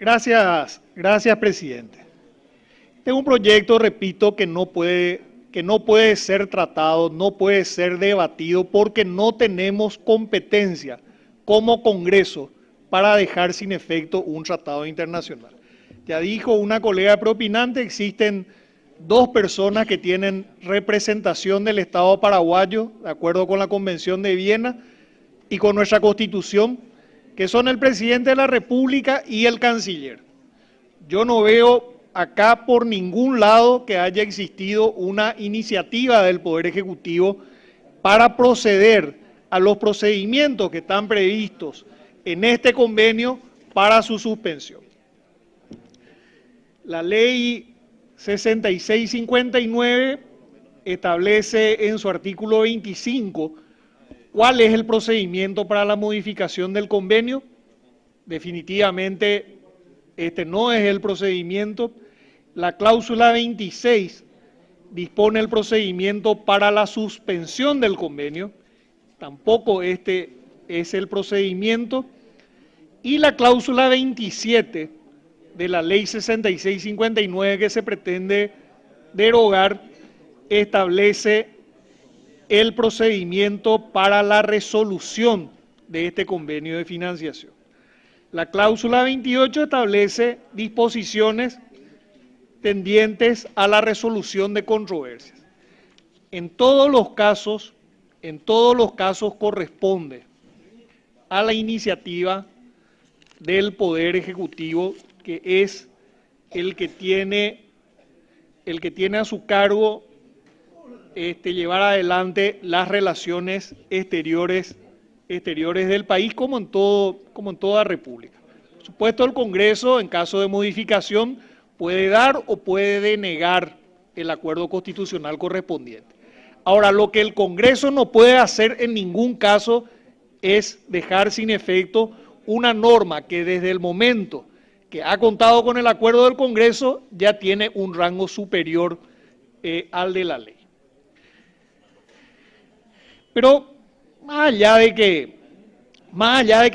Gracias, presidente. Este es un proyecto, repito, que no puede ser tratado, no puede ser debatido porque no tenemos competencia como Congreso para dejar sin efecto un tratado internacional. Ya dijo una colega propinante, existen dos personas que tienen representación del Estado paraguayo, de acuerdo con la Convención de Viena y con nuestra Constitución, que son el presidente de la República y el canciller. Yo no veo acá por ningún lado que haya existido una iniciativa del Poder Ejecutivo para proceder a los procedimientos que están previstos en este convenio para su suspensión. La ley 6659 establece en su artículo 25 cuál es el procedimiento para la modificación del convenio. Definitivamente este no es el procedimiento. La cláusula 26 dispone el procedimiento para la suspensión del convenio. Tampoco este es el procedimiento. Y la cláusula 27 de la ley 6659 que se pretende derogar establece el procedimiento para la resolución de este convenio de financiación. La cláusula 28 establece disposiciones tendientes a la resolución de controversias. En todos los casos corresponde a la iniciativa del Poder Ejecutivo, que es el que tiene a su cargo llevar adelante las relaciones exteriores del país, como en toda república. Por supuesto, el Congreso, en caso de modificación, puede dar o puede denegar el acuerdo constitucional correspondiente. Ahora, lo que el Congreso no puede hacer en ningún caso es dejar sin efecto una norma que desde el momento que ha contado con el acuerdo del Congreso ya tiene un rango superior al de la ley. Pero más allá de que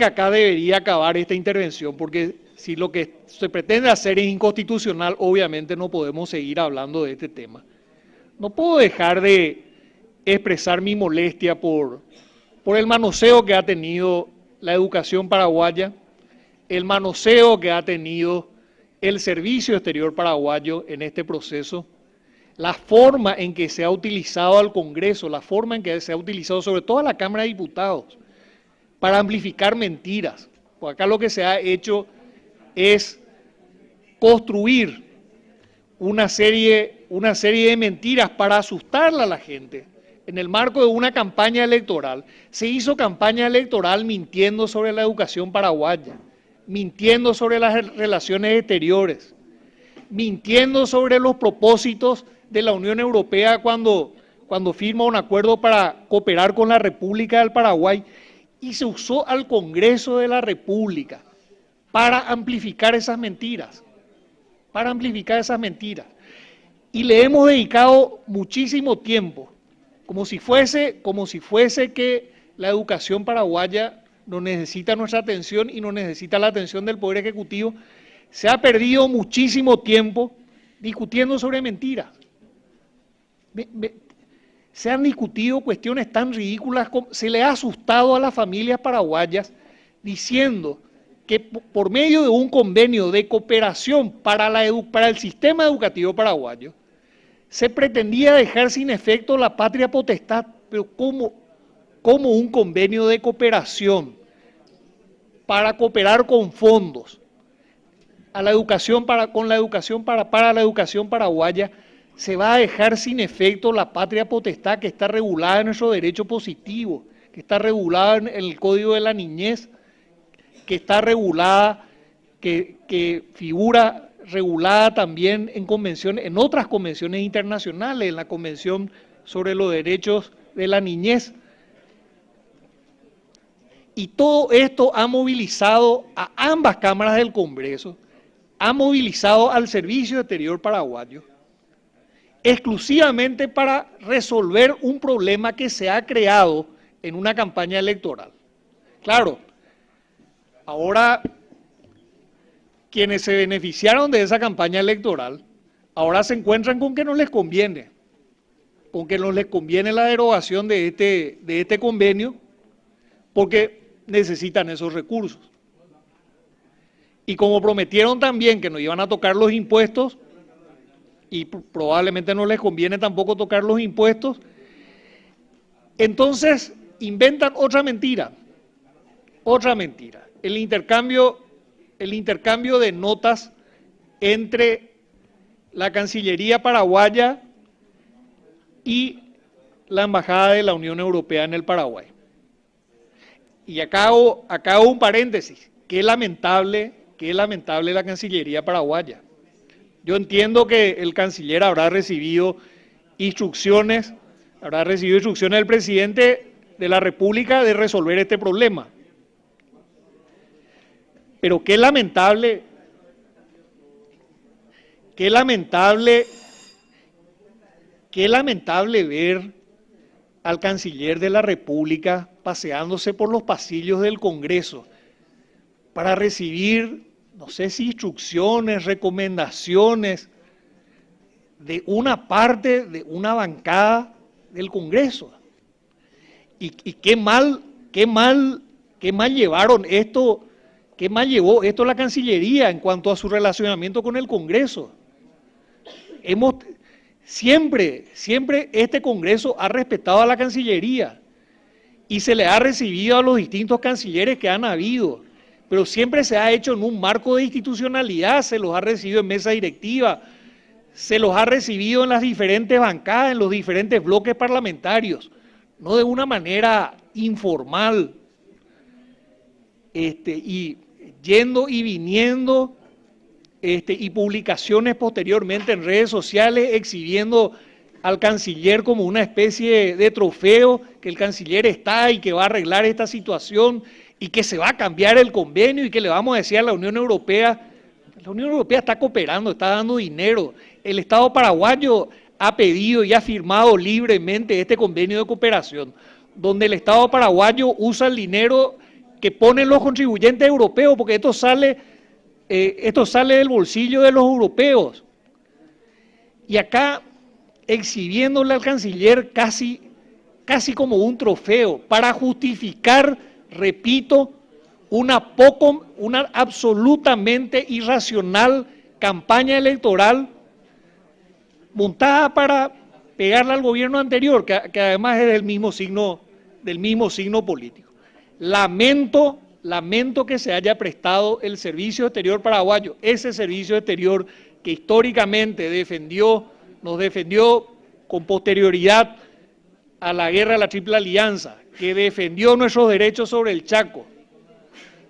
acá debería acabar esta intervención, porque si lo que se pretende hacer es inconstitucional, obviamente no podemos seguir hablando de este tema. No puedo dejar de expresar mi molestia por el manoseo que ha tenido la educación paraguaya, el manoseo que ha tenido el Servicio Exterior paraguayo en este proceso, la forma en que se ha utilizado al Congreso, la forma en que se ha utilizado sobre todo a la Cámara de Diputados para amplificar mentiras. Porque acá lo que se ha hecho es construir una serie de mentiras para asustarla a la gente. En el marco de una campaña electoral, se hizo campaña electoral mintiendo sobre la educación paraguaya, mintiendo sobre las relaciones exteriores, mintiendo sobre los propósitos de la Unión Europea cuando firma un acuerdo para cooperar con la República del Paraguay, y se usó al Congreso de la República para amplificar esas mentiras, Y le hemos dedicado muchísimo tiempo, como si fuese que la educación paraguaya no necesita nuestra atención y no necesita la atención del Poder Ejecutivo. Se ha perdido muchísimo tiempo discutiendo sobre mentiras. Se han discutido cuestiones tan ridículas, se le ha asustado a las familias paraguayas diciendo que por medio de un convenio de cooperación para el sistema educativo paraguayo, se pretendía dejar sin efecto la patria potestad. Pero ¿cómo un convenio de cooperación para cooperar con fondos a la educación para la educación paraguaya se va a dejar sin efecto la patria potestad que está regulada en nuestro derecho positivo, que está regulada en el Código de la Niñez, que está regulada, que figura regulada también en otras convenciones internacionales, en la Convención sobre los Derechos de la Niñez? Y todo esto ha movilizado a ambas cámaras del Congreso, ha movilizado al Servicio Exterior paraguayo, exclusivamente para resolver un problema que se ha creado en una campaña electoral. Claro, ahora quienes se beneficiaron de esa campaña electoral ahora se encuentran con que no les conviene, con que no les conviene la derogación de este convenio porque necesitan esos recursos. Y como prometieron también que no iban a tocar los impuestos, y probablemente no les conviene tampoco tocar los impuestos, entonces inventan otra mentira, el intercambio de notas entre la Cancillería paraguaya y la Embajada de la Unión Europea en el Paraguay. Y acá hago un paréntesis, qué lamentable la Cancillería paraguaya. Yo entiendo que el canciller habrá recibido instrucciones del presidente de la República de resolver este problema. Pero qué lamentable ver al canciller de la República paseándose por los pasillos del Congreso para recibir, no sé si instrucciones, recomendaciones de una parte de una bancada del Congreso. Y qué mal llevaron esto, qué mal llevó esto la Cancillería en cuanto a su relacionamiento con el Congreso. Siempre este Congreso ha respetado a la Cancillería y se le ha recibido a los distintos cancilleres que han habido, pero siempre se ha hecho en un marco de institucionalidad, se los ha recibido en mesa directiva, se los ha recibido en las diferentes bancadas, en los diferentes bloques parlamentarios, no de una manera informal, y yendo y viniendo, y publicaciones posteriormente en redes sociales exhibiendo al canciller como una especie de trofeo, que el canciller está y que va a arreglar esta situación y que se va a cambiar el convenio y que le vamos a decir a la Unión Europea está cooperando, está dando dinero. El Estado paraguayo ha pedido y ha firmado libremente este convenio de cooperación, donde el Estado paraguayo usa el dinero que ponen los contribuyentes europeos, porque esto sale del bolsillo de los europeos. Y acá exhibiéndole al canciller casi como un trofeo para justificar, repito, una absolutamente irracional campaña electoral montada para pegarle al gobierno anterior, que además es del mismo signo político. Lamento que se haya prestado el Servicio Exterior paraguayo, ese Servicio Exterior que históricamente nos defendió con posterioridad a la guerra de la Triple Alianza, que defendió nuestros derechos sobre el Chaco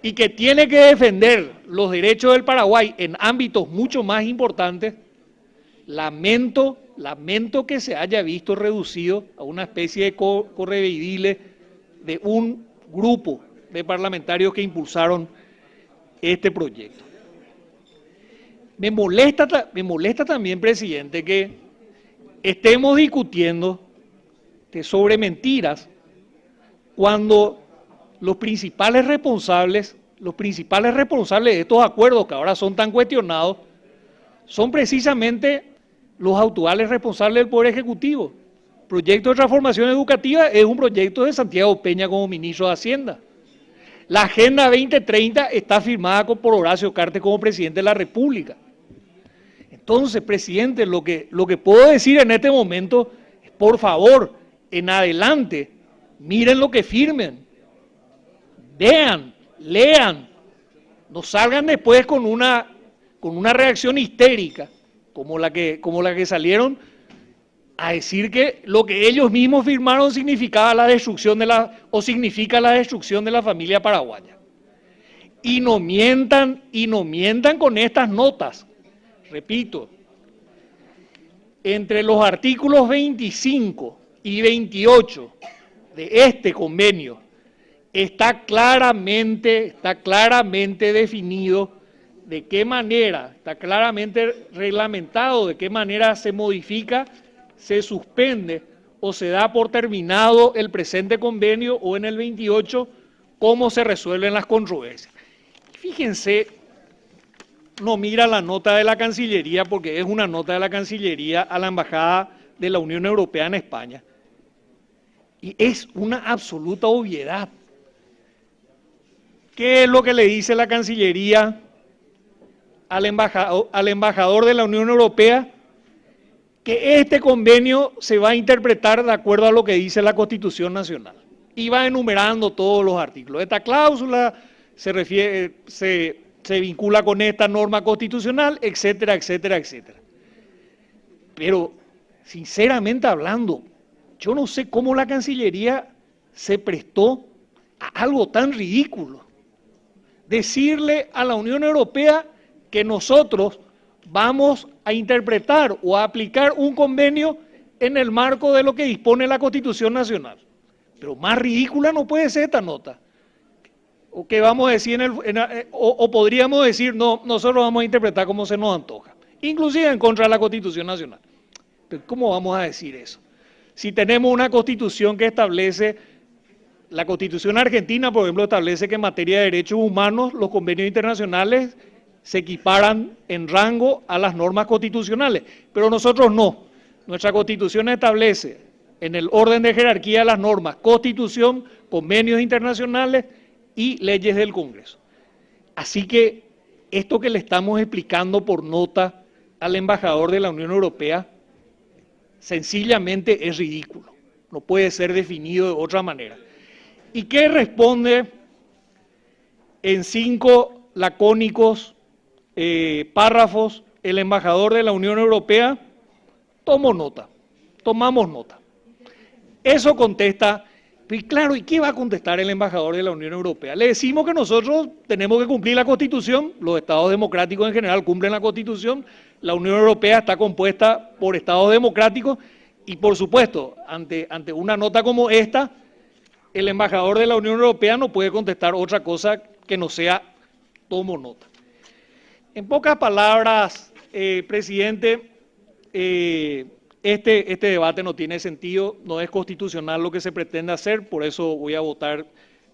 y que tiene que defender los derechos del Paraguay en ámbitos mucho más importantes. Lamento que se haya visto reducido a una especie de correveidile de un grupo de parlamentarios que impulsaron este proyecto. Me molesta también, presidente, que estemos discutiendo sobre mentiras cuando los principales responsables de estos acuerdos que ahora son tan cuestionados son precisamente los actuales responsables del Poder Ejecutivo. El proyecto de transformación educativa es un proyecto de Santiago Peña como ministro de Hacienda. La Agenda 2030 está firmada por Horacio Cartes como presidente de la República. Entonces, presidente, lo que puedo decir en este momento es, por favor, en adelante, miren lo que firmen, vean, lean, no salgan después con una reacción histérica, como la que salieron a decir que lo que ellos mismos firmaron significa la destrucción de la familia paraguaya. Y no mientan con estas notas. Repito, entre los artículos 25 y 28 de este convenio está claramente definido de qué manera, está claramente reglamentado de qué manera se modifica, se suspende o se da por terminado el presente convenio o en el 28 cómo se resuelven las controversias. Fíjense no mira la nota de la Cancillería, porque es una nota de la Cancillería a la Embajada de la Unión Europea en España. Y es una absoluta obviedad. ¿Qué es lo que le dice la Cancillería al embajador de la Unión Europea? Que este convenio se va a interpretar de acuerdo a lo que dice la Constitución Nacional. Y va enumerando todos los artículos. Esta cláusula se vincula con esta norma constitucional, etcétera, etcétera, etcétera. Pero, sinceramente hablando, yo no sé cómo la Cancillería se prestó a algo tan ridículo. Decirle a la Unión Europea que nosotros vamos a interpretar o a aplicar un convenio en el marco de lo que dispone la Constitución Nacional. Pero más ridícula no puede ser esta nota. O que vamos a decir o podríamos decir, no, nosotros vamos a interpretar como se nos antoja, inclusive en contra de la Constitución Nacional. Pero ¿cómo vamos a decir eso? Si tenemos una Constitución que establece, la Constitución argentina, por ejemplo, establece que en materia de derechos humanos los convenios internacionales se equiparan en rango a las normas constitucionales, pero nosotros no. Nuestra Constitución establece en el orden de jerarquía de las normas Constitución, convenios internacionales y leyes del Congreso. Así que esto que le estamos explicando por nota al embajador de la Unión Europea sencillamente es ridículo, no puede ser definido de otra manera. ¿Y qué responde en 5 lacónicos párrafos el embajador de la Unión Europea? Tomamos nota. Eso contesta, y claro, ¿y qué va a contestar el embajador de la Unión Europea? Le decimos que nosotros tenemos que cumplir la Constitución, los estados democráticos en general cumplen la Constitución, la Unión Europea está compuesta por estados democráticos y por supuesto, ante una nota como esta, el embajador de la Unión Europea no puede contestar otra cosa que no sea tomo nota. En pocas palabras, presidente, este debate no tiene sentido, no es constitucional lo que se pretende hacer, por eso voy a votar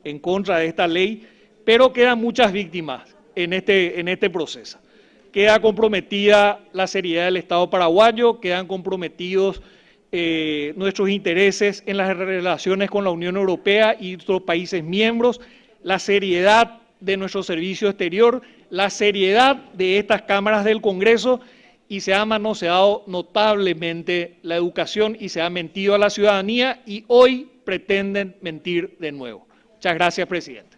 en contra de esta ley, pero quedan muchas víctimas en este proceso. Queda comprometida la seriedad del Estado paraguayo, quedan comprometidos nuestros intereses en las relaciones con la Unión Europea y otros países miembros, la seriedad de nuestro servicio exterior, la seriedad de estas cámaras del Congreso, y se ha manoseado notablemente la educación y se ha mentido a la ciudadanía y hoy pretenden mentir de nuevo. Muchas gracias, presidente.